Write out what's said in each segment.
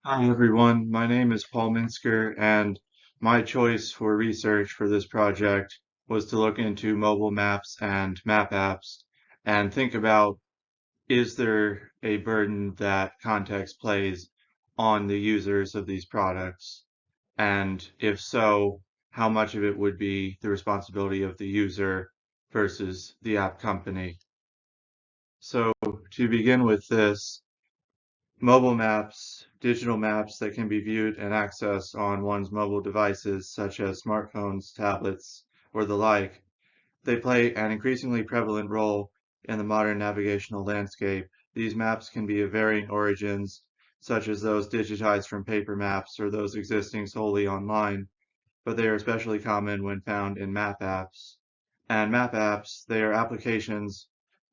Hi everyone, my name is Paul Minsker, and my choice for research for this project was to look into mobile maps and map apps and think about, is there a burden that context plays on the users of these products? And if so, how much of it would be the responsibility of the user versus the app company? So to begin with this, mobile maps, digital maps that can be viewed and accessed on one's mobile devices, such as smartphones, tablets, or the like, they play an increasingly prevalent role in the modern navigational landscape. These maps can be of varying origins, such as those digitized from paper maps or those existing solely online, but they are especially common when found in map apps. And map apps, they are applications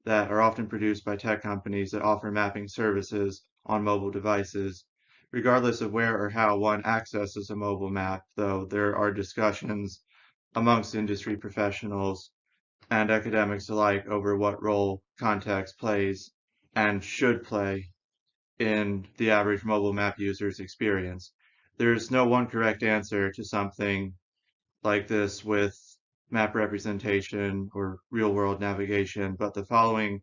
that are often produced by tech companies that offer mapping services on mobile devices. Regardless of where or how one accesses a mobile map, though, there are discussions amongst industry professionals and academics alike over what role context plays and should play in the average mobile map user's experience. There's no one correct answer to something like this with map representation or real-world navigation, but the following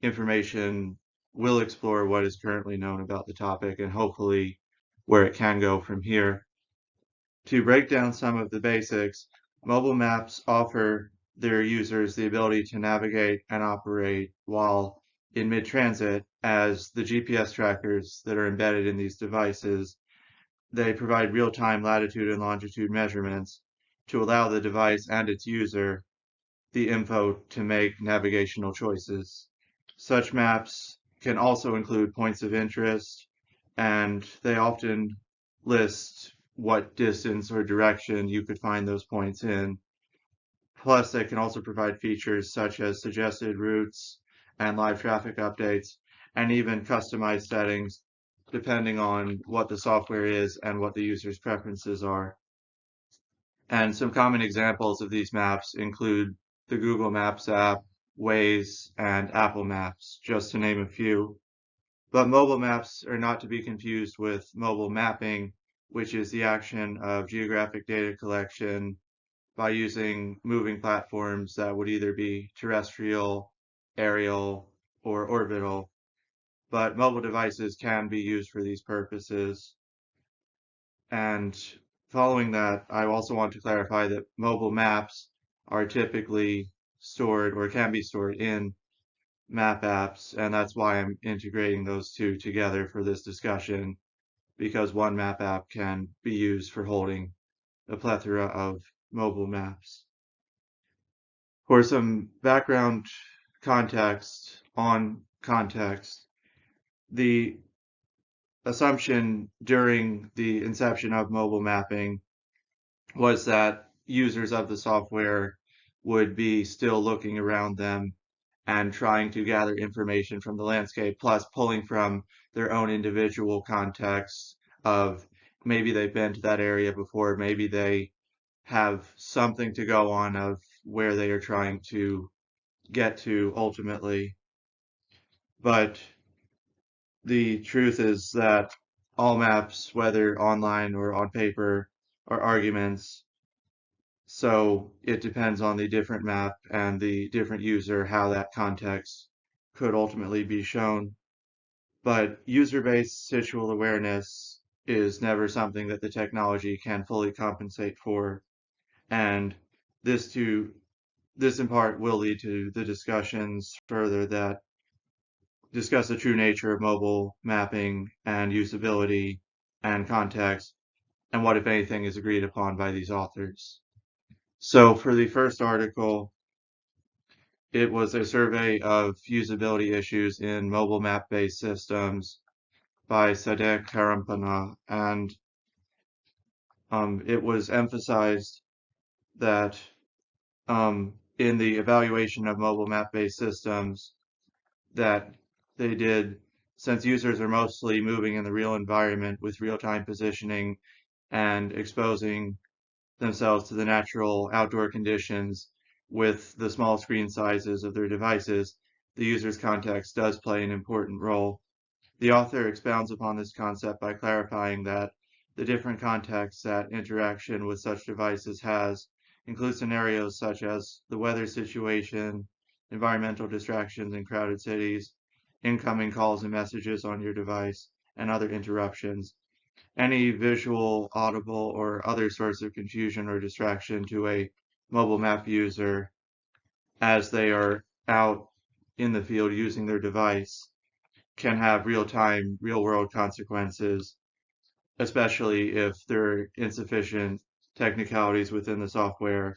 information will explore what is currently known about the topic and hopefully where it can go from here. To break down some of the basics, mobile maps offer their users the ability to navigate and operate while in mid-transit, as the GPS trackers that are embedded in these devices, they provide real-time latitude and longitude measurements to allow the device and its user the info to make navigational choices. Such maps can also include points of interest, and they often list what distance or direction you could find those points in. Plus, they can also provide features such as suggested routes and live traffic updates, and even customized settings depending on what the software is and what the user's preferences are. And some common examples of these maps include the Google Maps app, Waze, and Apple Maps, just to name a few. But mobile maps are not to be confused with mobile mapping, which is the action of geographic data collection by using moving platforms that would either be terrestrial, aerial, or orbital. But mobile devices can be used for these purposes. And following that, I also want to clarify that mobile maps are typically stored or can be stored in map apps, and that's why I'm integrating those two together for this discussion, because one map app can be used for holding a plethora of mobile maps. For some background context on context, the assumption during the inception of mobile mapping was that users of the software would be still looking around them and trying to gather information from the landscape, plus pulling from their own individual context of maybe they've been to that area before, maybe they have something to go on of where they are trying to get to ultimately. But the truth is that all maps, whether online or on paper, are arguments. So it depends on the different map and the different user how that context could ultimately be shown. But user-based situational awareness is never something that the technology can fully compensate for. And this too, this in part will lead to the discussions further that discuss the true nature of mobile mapping and usability and context, and what, if anything, is agreed upon by these authors. So for the first article, it was a survey of usability issues in mobile map-based systems by Sadek Karampana, and it was emphasized that in the evaluation of mobile map-based systems that they did, since users are mostly moving in the real environment with real-time positioning and exposing themselves to the natural outdoor conditions with the small screen sizes of their devices, the user's context does play an important role. The author expounds upon this concept by clarifying that the different contexts that interaction with such devices has include scenarios such as the weather situation, environmental distractions in crowded cities, incoming calls and messages on your device, and other interruptions. Any visual, audible, or other source of confusion or distraction to a mobile map user as they are out in the field using their device can have real-time, real-world consequences, especially if there are insufficient technicalities within the software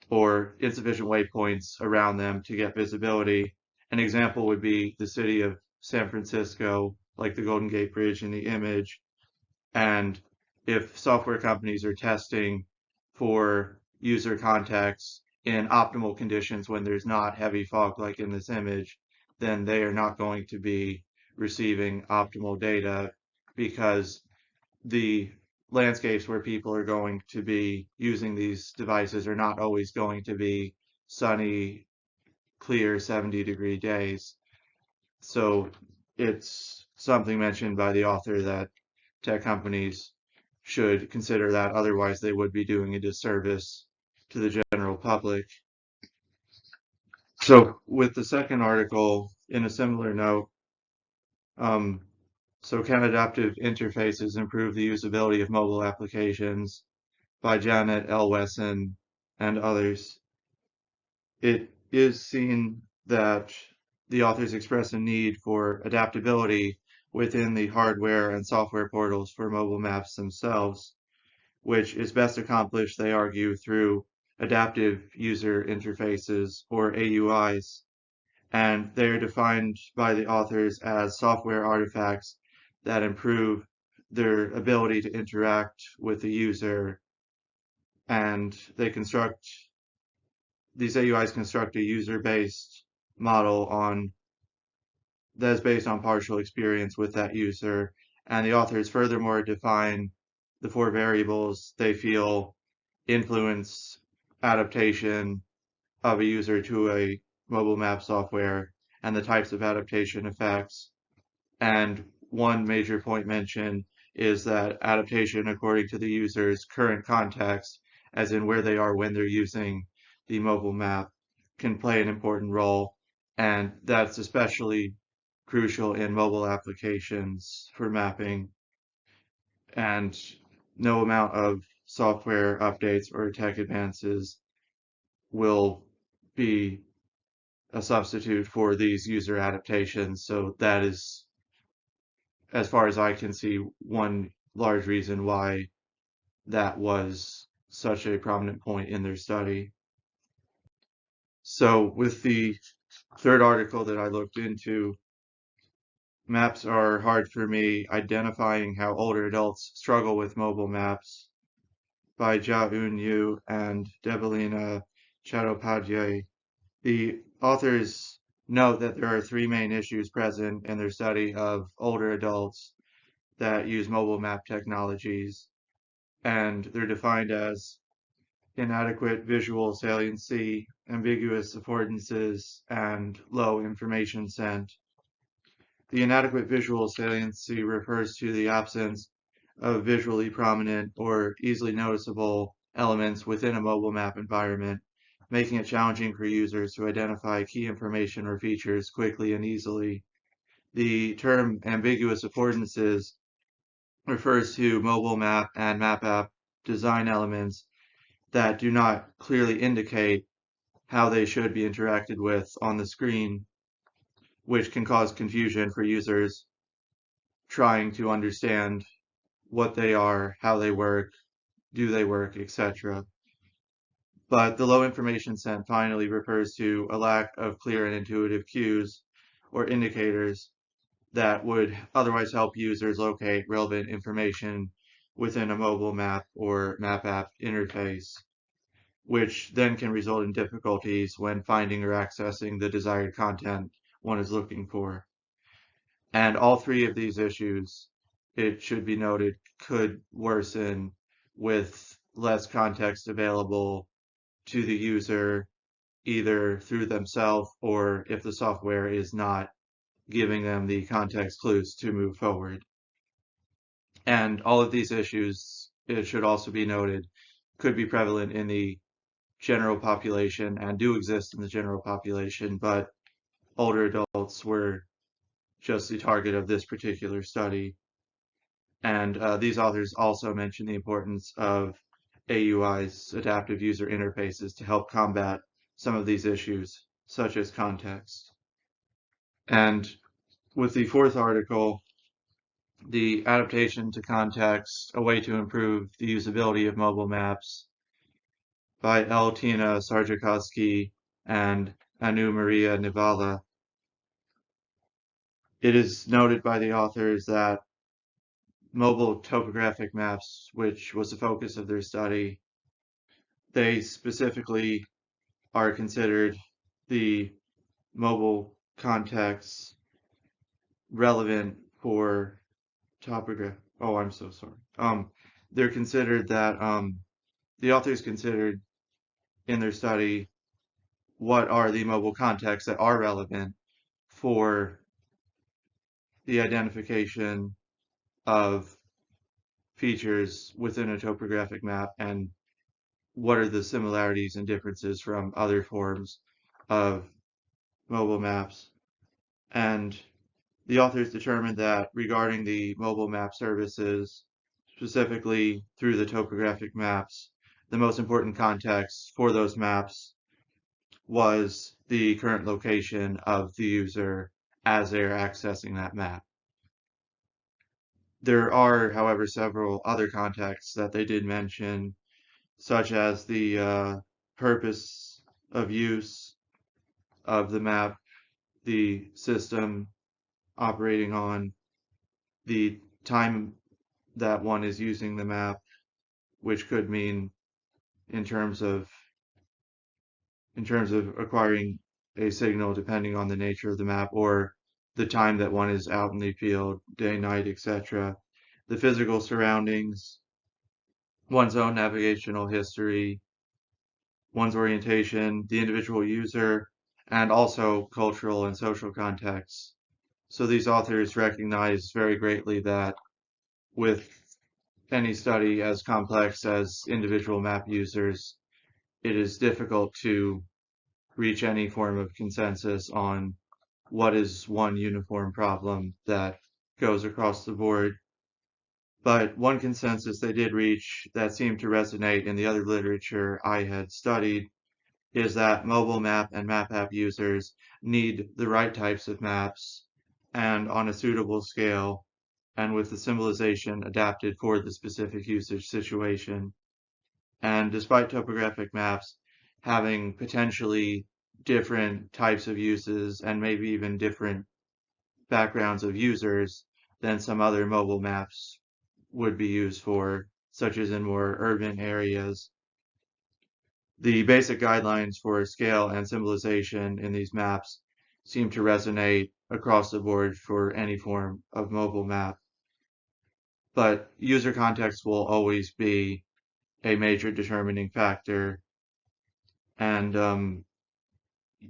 or insufficient waypoints around them to get visibility. An example would be the city of San Francisco, like the Golden Gate Bridge in the image. And if software companies are testing for user contacts in optimal conditions when there's not heavy fog like in this image, then they are not going to be receiving optimal data because the landscapes where people are going to be using these devices are not always going to be sunny, clear 70-degree days. So it's something mentioned by the author that tech companies should consider that, otherwise they would be doing a disservice to the general public. So with the second article, in a similar note, um, so can adaptive interfaces improve the usability of mobile applications by Janet L. Wesson and others. It is seen that the authors express a need for adaptability within the hardware and software portals for mobile maps themselves, which is best accomplished, they argue, through adaptive user interfaces, or AUIs, and they're defined by the authors as software artifacts that improve their ability to interact with the user, and these AUIs construct a user-based model that is based on partial experience with that user, and the authors furthermore define the four variables they feel influence adaptation of a user to a mobile map software and the types of adaptation effects. And one major point mentioned is that adaptation according to the user's current context, as in where they are when they're using the mobile map, can play an important role. And that's especially crucial in mobile applications for mapping. And no amount of software updates or tech advances will be a substitute for these user adaptations. So that is, as far as I can see, one large reason why that was such a prominent point in their study. So with the third article that I looked into, maps are hard for me, identifying how older adults struggle with mobile maps, by Ja-Eun Yu and Debalina Chattopadhyay. The authors note that there are three main issues present in their study of older adults that use mobile map technologies, and they're defined as inadequate visual saliency, ambiguous affordances, and low information sent. The inadequate visual saliency refers to the absence of visually prominent or easily noticeable elements within a mobile map environment, making it challenging for users to identify key information or features quickly and easily. The term ambiguous affordances refers to mobile map and map app design elements that do not clearly indicate how they should be interacted with on the screen, which can cause confusion for users trying to understand what they are, how they work, do they work, etc. But the low information sent finally refers to a lack of clear and intuitive cues or indicators that would otherwise help users locate relevant information within a mobile map or map app interface, which then can result in difficulties when finding or accessing the desired content one is looking for. And all three of these issues, it should be noted, could worsen with less context available to the user, either through themselves or if the software is not giving them the context clues to move forward. And all of these issues, it should also be noted, could be prevalent in the general population and do exist in the general population, but older adults were just the target of this particular study. And these authors also mention the importance of AUI's, adaptive user interfaces, to help combat some of these issues, such as context. And with the fourth article, the adaptation to context, a way to improve the usability of mobile maps, by L. Tina Sarjakowski and Anu Maria Nivala. It is noted by the authors that mobile topographic maps, which was the focus of their study, they specifically are considered the mobile context relevant for topography. Oh, I'm so sorry. They're considered that the authors considered in their study what are the mobile contexts that are relevant for the identification of features within a topographic map and what are the similarities and differences from other forms of mobile maps. And the authors determined that regarding the mobile map services, specifically through the topographic maps, the most important context for those maps was the current location of the user as they're accessing that map. There are, however, several other contexts that they did mention, such as the purpose of use of the map, the system operating on, the time that one is using the map, which could mean in terms of acquiring a signal depending on the nature of the map, or the time that one is out in the field, day, night, etc. The physical surroundings, one's own navigational history, one's orientation, the individual user, and also cultural and social contexts. So these authors recognize very greatly that with any study as complex as individual map users, it is difficult to reach any form of consensus on what is one uniform problem that goes across the board. But one consensus they did reach that seemed to resonate in the other literature I had studied is that mobile map and map app users need the right types of maps and on a suitable scale and with the symbolization adapted for the specific usage situation. And despite topographic maps having potentially different types of uses and maybe even different backgrounds of users than some other mobile maps would be used for, such as in more urban areas, the basic guidelines for scale and symbolization in these maps seem to resonate across the board for any form of mobile map. But user context will always be a major determining factor, and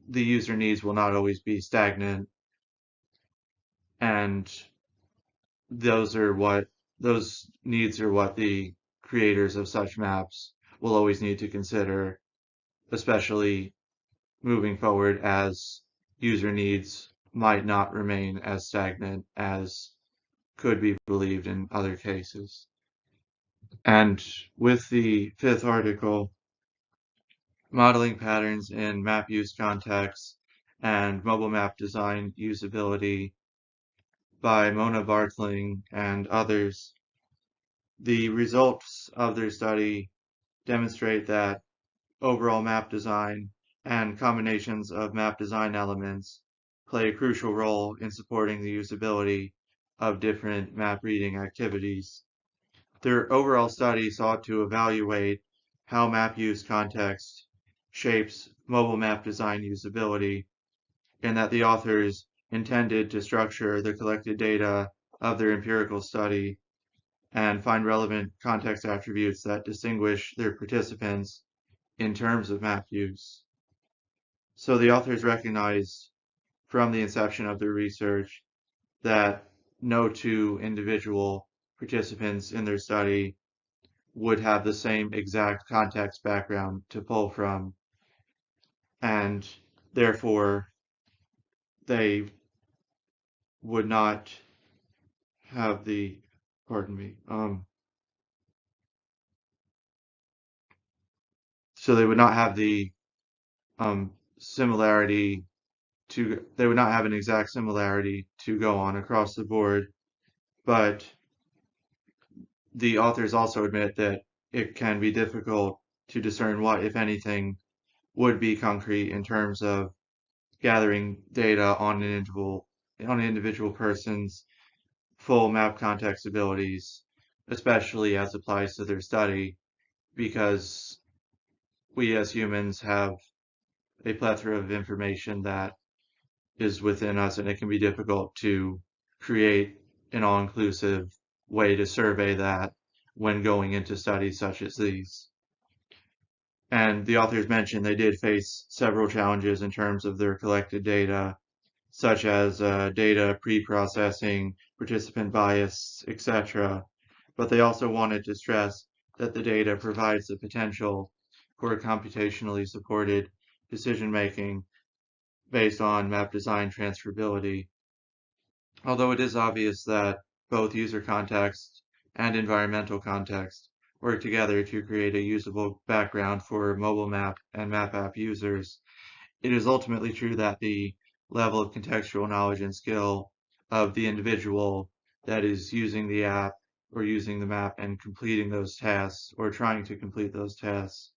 the user needs will not always be stagnant, and those needs are what the creators of such maps will always need to consider, especially moving forward, as user needs might not remain as stagnant as could be believed in other cases. And with the fifth article, modeling patterns in map use contexts and mobile map design usability by Mona Bartling and others, the results of their study demonstrate that overall map design and combinations of map design elements play a crucial role in supporting the usability of different map reading activities. Their overall study sought to evaluate how map use context shapes mobile map design usability, and that the authors intended to structure the collected data of their empirical study and find relevant context attributes that distinguish their participants in terms of map use. So the authors recognized from the inception of the research that no two individual participants in their study would have the same exact context background to pull from, and therefore they would not have the, pardon me, so they would not have the similarity they would not have an exact similarity to go on across the board, but the authors also admit that it can be difficult to discern what, if anything, would be concrete in terms of gathering data on an individual person's full map context abilities, especially as applies to their study, because we as humans have a plethora of information that is within us, and it can be difficult to create an all-inclusive way to survey that when going into studies such as these. And the authors mentioned they did face several challenges in terms of their collected data, such as data pre-processing, participant bias, etc. But they also wanted to stress that the data provides the potential for computationally supported decision making based on map design transferability. Although it is obvious that both user context and environmental context work together to create a usable background for mobile map and map app users, it is ultimately true that the level of contextual knowledge and skill of the individual that is using the app or using the map and completing those tasks or trying to complete those tasks,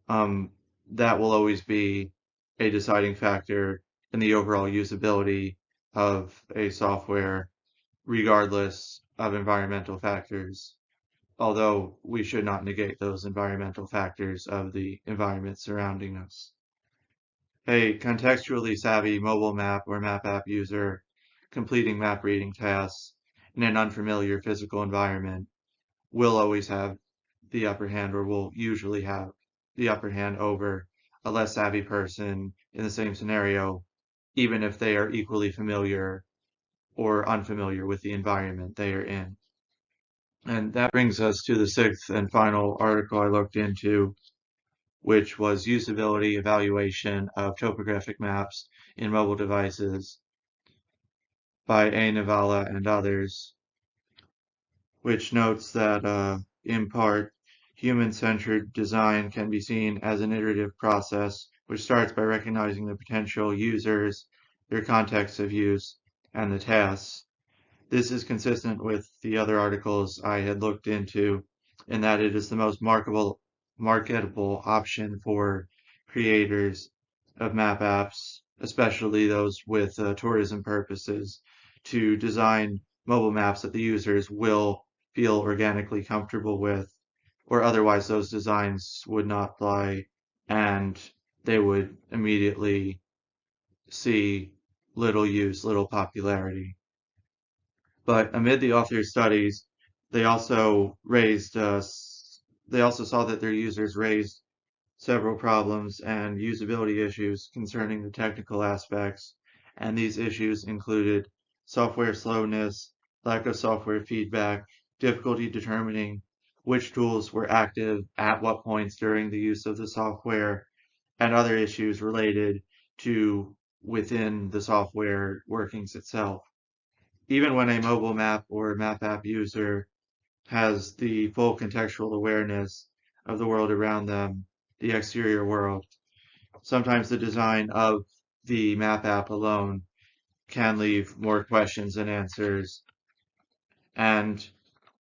um, that will always be a deciding factor in the overall usability of a software, regardless of environmental factors, although we should not negate those environmental factors of the environment surrounding us. A contextually savvy mobile map or map app user completing map reading tasks in an unfamiliar physical environment will always have the upper hand, or will usually have the upper hand over a less savvy person in the same scenario, even if they are equally familiar or unfamiliar with the environment they are in. And that brings us to the sixth and final article I looked into, which was usability evaluation of topographic maps in mobile devices by A. Navala and others, which notes that in part, human-centered design can be seen as an iterative process, which starts by recognizing the potential users, their context of use, and the tasks. This is consistent with the other articles I had looked into, in that it is the most marketable option for creators of map apps, especially those with tourism purposes, to design mobile maps that the users will feel organically comfortable with, or otherwise those designs would not fly and they would immediately see little use, little popularity. But amid the author's studies, they also saw that their users raised several problems and usability issues concerning the technical aspects, and these issues included software slowness, lack of software feedback, difficulty determining which tools were active at what points during the use of the software, and other issues related to within the software workings itself. Even when a mobile map or map app user has the full contextual awareness of the world around them, the exterior world, sometimes the design of the map app alone can leave more questions than answers. And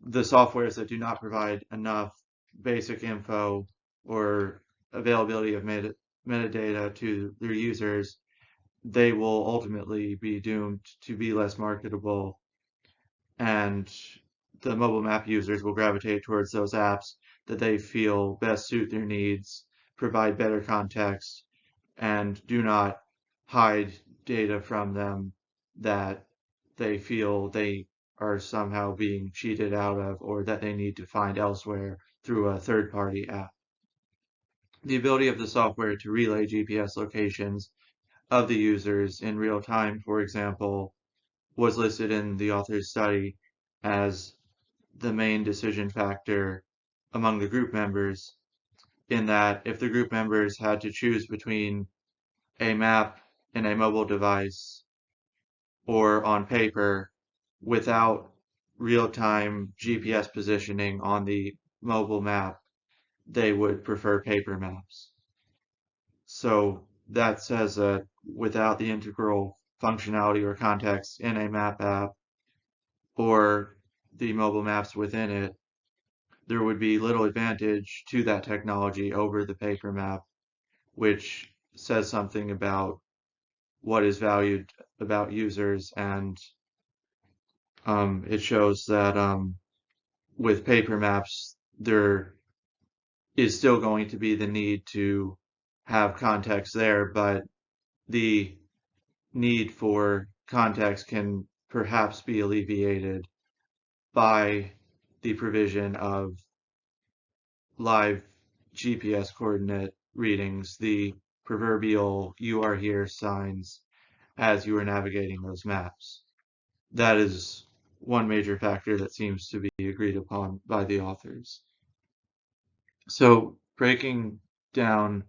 the softwares that do not provide enough basic info or availability of metadata to their users, they will ultimately be doomed to be less marketable, and the mobile map users will gravitate towards those apps that they feel best suit their needs, provide better context, and do not hide data from them that they feel they are somehow being cheated out of, or that they need to find elsewhere through a third-party app. The ability of the software to relay GPS locations of the users in real time, for example, was listed in the author's study as the main decision factor among the group members, in that if the group members had to choose between a map in a mobile device or on paper without real-time GPS positioning on the mobile map, they would prefer paper maps. So that says that without the integral functionality or context in a map app or the mobile maps within it, there would be little advantage to that technology over the paper map, which says something about what is valued about users, and it shows that with paper maps, there is still going to be the need to have context there, but the need for context can perhaps be alleviated by the provision of live GPS coordinate readings, the proverbial "you are here" signs as you are navigating those maps. That is one major factor that seems to be agreed upon by the authors. So, breaking down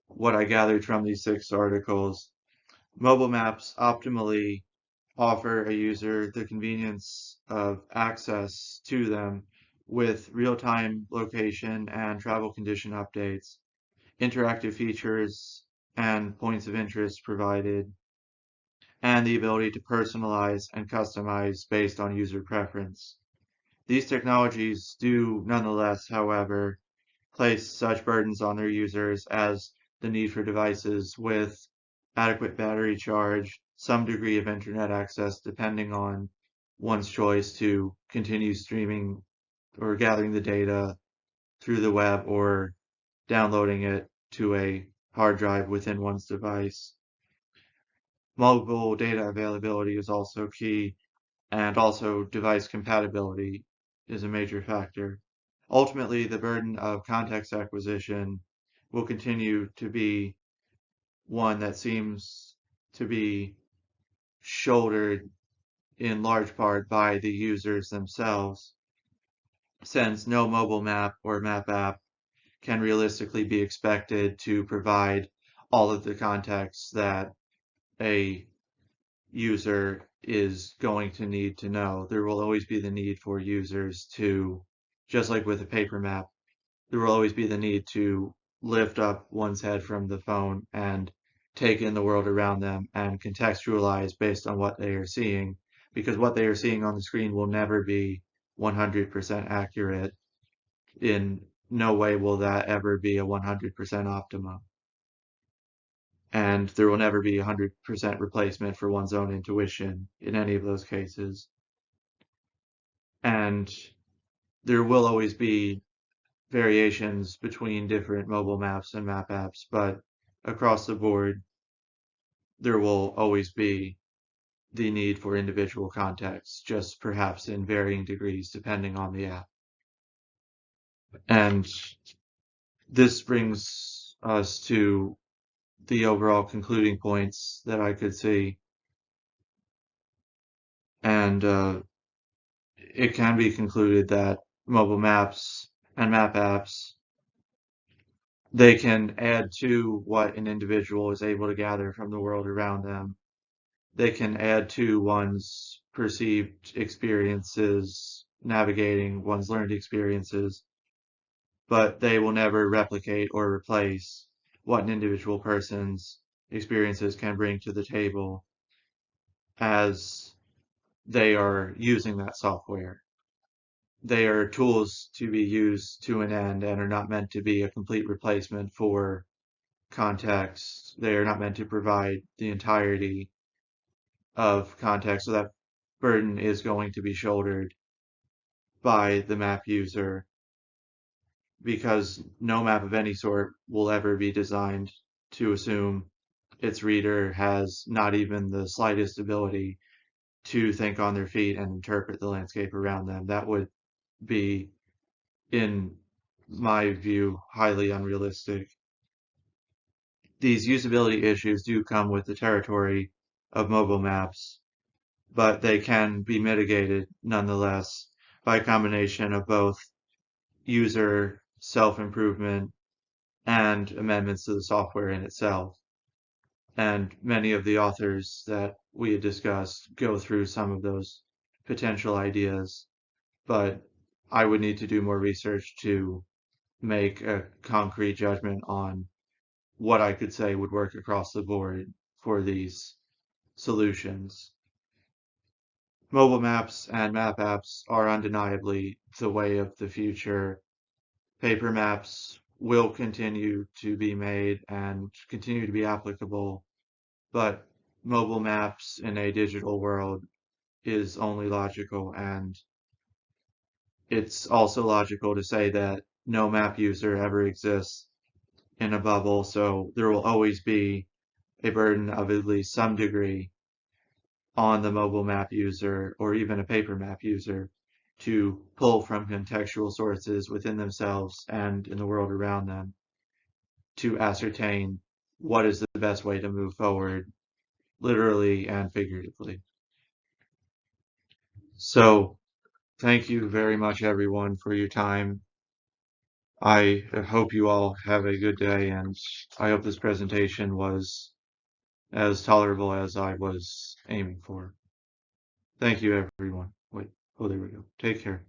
what I gathered from these 6 articles, mobile maps optimally offer a user the convenience of access to them with real-time location and travel condition updates, interactive features and points of interest provided, and the ability to personalize and customize based on user preference. These technologies do nonetheless, however, place such burdens on their users as the need for devices with adequate battery charge, some degree of internet access depending on one's choice to continue streaming or gathering the data through the web or downloading it to a hard drive within one's device. Mobile data availability is also key, and also device compatibility is a major factor. Ultimately, the burden of context acquisition will continue to be one that seems to be shouldered in large part by the users themselves, since no mobile map or map app can realistically be expected to provide all of the context that a user is going to need to know. There will always be the need for users to, just like with a paper map, there will always be the need to lift up one's head from the phone and take in the world around them and contextualize based on what they are seeing, because what they are seeing on the screen will never be 100% accurate. In no way will that ever be a 100% optimum. And there will never be 100% replacement for one's own intuition in any of those cases. And there will always be variations between different mobile maps and map apps, but across the board, there will always be the need for individual context, just perhaps in varying degrees depending on the app. And this brings us to the overall concluding points that I could see. And it can be concluded that mobile maps and map apps, they can add to what an individual is able to gather from the world around them. They can add to one's perceived experiences, navigating one's learned experiences, but they will never replicate or replace what an individual person's experiences can bring to the table as they are using that software. They are tools to be used to an end and are not meant to be a complete replacement for context. They are not meant to provide the entirety of context, so that burden is going to be shouldered by the map user, because no map of any sort will ever be designed to assume its reader has not even the slightest ability to think on their feet and interpret the landscape around them. That would be, in my view, highly unrealistic. these usability issues do come with the territory of mobile maps, but they can be mitigated nonetheless by a combination of both user self-improvement and amendments to the software in itself. And many of the authors that we had discussed go through some of those potential ideas, but I would need to do more research to make a concrete judgment on what I could say would work across the board for these solutions. Mobile maps and map apps are undeniably the way of the future. Paper maps will continue to be made and continue to be applicable, but mobile maps in a digital world is only logical, and it's also logical to say that no map user ever exists in a bubble, so there will always be a burden of at least some degree on the mobile map user or even a paper map user to pull from contextual sources within themselves and in the world around them to ascertain what is the best way to move forward, literally and figuratively. So thank you very much, everyone, for your time. I hope you all have a good day, and I hope this presentation was as tolerable as I was aiming for. Thank you, everyone. Wait, oh, there we go. Take care.